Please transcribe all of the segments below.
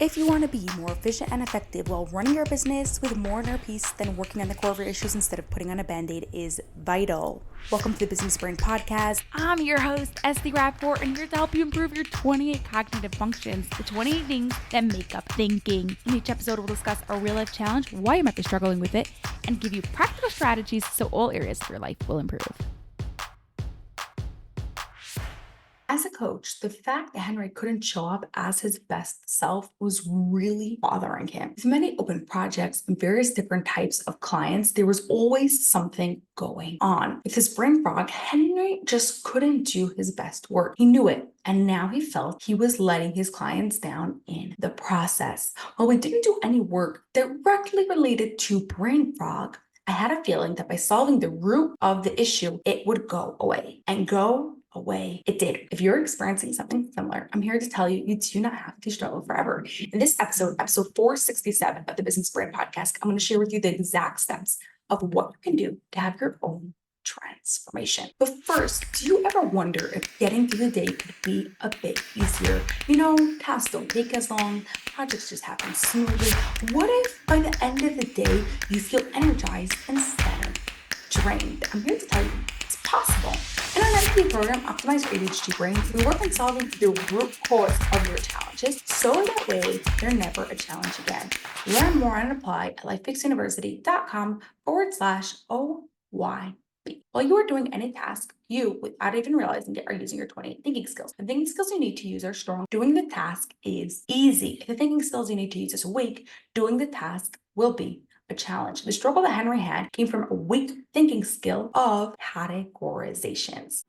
If you want to be more efficient and effective while running your business with more inner peace, then working on the core of your issues instead of putting on a band-aid is vital. Welcome to the Business Brain Podcast. I'm your host, Esty Rapport, and here to help you improve your 28 cognitive functions, the 28 things that make up thinking. In each episode, we'll discuss a real-life challenge, why you might be struggling with it, and give you practical strategies so all areas of your life will improve. As a coach, the fact that Henry couldn't show up as his best self was really bothering him. With many open projects and various different types of clients, there was always something going on. With his brain fog, Henry just couldn't do his best work. He knew it, and now he felt he was letting his clients down in the process. While we didn't do any work directly related to brain fog, I had a feeling that by solving the root of the issue, it would go away. And go away it did. If you're experiencing something similar, I'm here to tell you, you do not have to struggle forever. In this episode 467 of the Business Brain Podcast, I'm going to share with you the exact steps of what you can do to have your own transformation. But first, do you ever wonder if getting through the day could be a bit easier? Tasks don't take as long, projects just happen smoothly. What if by the end of the day, you feel energized instead of drained? I'm here to tell you it's possible. In our NLP program, Optimize Your ADHD Brain, we work on solving the root cause of your challenges so that way they're never a challenge again. Learn more and apply at lifefixuniversity.com/OYB. While you are doing any task, you, without even realizing it, are using your 28 thinking skills. The thinking skills you need to use are strong. Doing the task is easy. If the thinking skills you need to use is weak, doing the task will be a challenge. The struggle that Henry had came from a weak thinking skill of categorizations.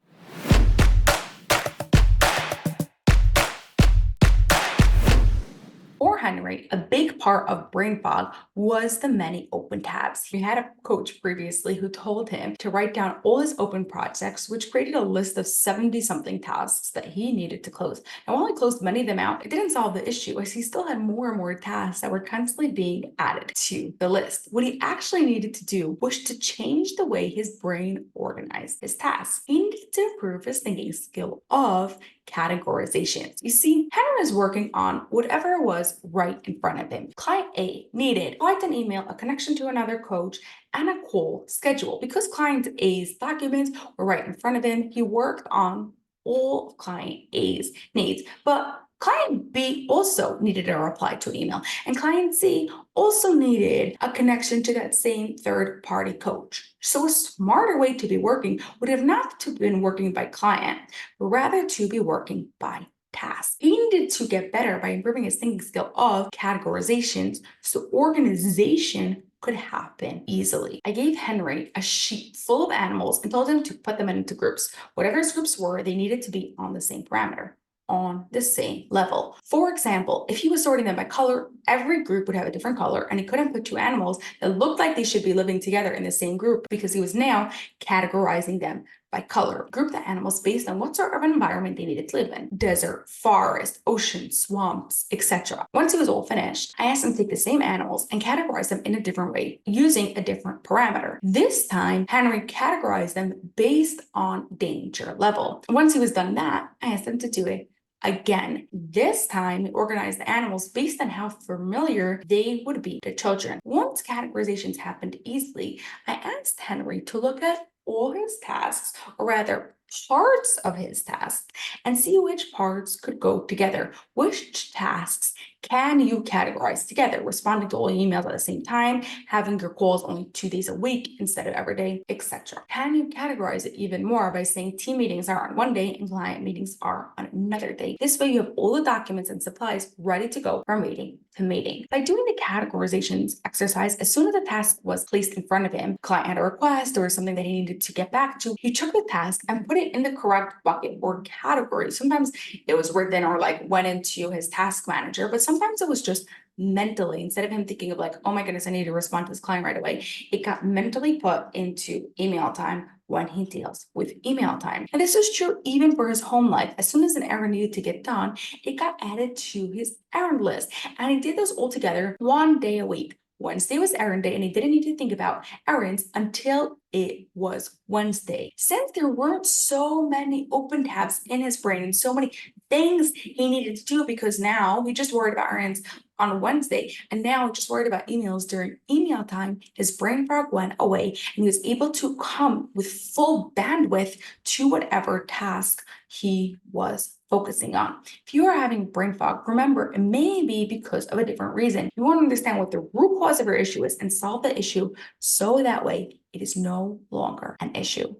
For Henry, a big part of brain fog was the many open tabs. He had a coach previously who told him to write down all his open projects, which created a list of 70-something tasks that he needed to close. And while he closed many of them out, it didn't solve the issue, as he still had more and more tasks that were constantly being added to the list. What he actually needed to do was to change the way his brain organized his tasks. He needed to improve his thinking skill of categorizations. You see, Henry was working on whatever was right in front of him. Client A needed quite an email, a connection to another coach, and a call schedule. Because client A's documents were right in front of him, he worked on all of client A's needs. But client B also needed a reply to an email, and client C also needed a connection to that same third-party coach. So a smarter way to be working would have not to been working by client, but rather to be working by task. He needed to get better by improving his thinking skill of categorizations so organization could happen easily. I gave Henry a sheet full of animals and told him to put them into groups. Whatever his groups were, they needed to be on the same parameter, on the same level. For example, if he was sorting them by color, every group would have a different color, and he couldn't put two animals that looked like they should be living together in the same group because he was now categorizing them by color. Group the animals based on what sort of environment they needed to live in: desert, forest, ocean, swamps, etc. Once he was all finished, I asked him to take the same animals and categorize them in a different way using a different parameter. This time, Henry categorized them based on danger level. Once he was done that, I asked him to do it again. This time, he organized the animals based on how familiar they would be to children. Once categorizations happened easily, I asked Henry to look at all his tasks, or rather parts of his tasks, and see which parts could go together. Which tasks can you categorize together? Responding to all emails at the same time, having your calls only 2 days a week instead of every day, etc. Can you categorize it even more by saying team meetings are on one day and client meetings are on another day? This way you have all the documents and supplies ready to go from meeting to meeting. By doing the categorizations exercise, as soon as the task was placed in front of him, client had a request or something that he needed to get back to, he took the task and put it in the correct bucket or category. Sometimes it was written or went into his task manager, but sometimes it was just mentally, instead of him thinking of oh my goodness, I need to respond to this client right away, it got mentally put into email time when he deals with email time. And this is true even for his home life. As soon as an errand needed to get done, it got added to his errand list. And he did those all together 1 day a week. Wednesday was errand day, and he didn't need to think about errands until it was Wednesday. Since there weren't so many open tabs in his brain and so many things he needed to do, because now he just worried about errands on Wednesday and now just worried about emails during email time, his brain fog went away and he was able to come with full bandwidth to whatever task he was focusing on. If you are having brain fog, remember, it may be because of a different reason. You want to understand what the root cause of your issue is and solve the issue so that way it is no longer an issue.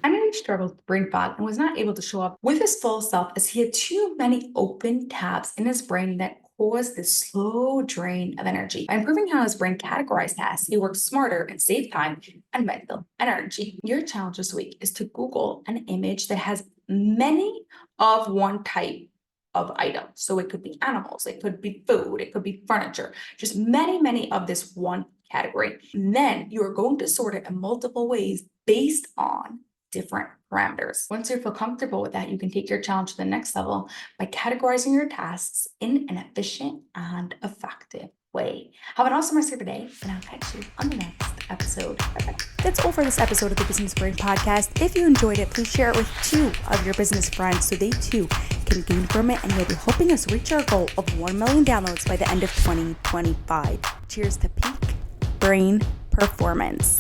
Henry struggled with brain fog and was not able to show up with his full self as he had too many open tabs in his brain that caused this slow drain of energy. By improving how his brain categorized tasks, he worked smarter and saved time and mental energy. Your challenge this week is to Google an image that has many of one type of item. So it could be animals, it could be food, it could be furniture, just many of this one category. And then you are going to sort it in multiple ways based on different parameters. Once you feel comfortable with that, you can take your challenge to the next level by categorizing your tasks in an efficient and effective way. Have an awesome rest of your day, and I'll catch you on the next episode. Bye-bye. That's all for this episode of the Business Brain Podcast. If you enjoyed it, please share it with 2 of your business friends so they too can gain from it, and you'll be helping us reach our goal of 1 million downloads by the end of 2025. Cheers to peak brain performance.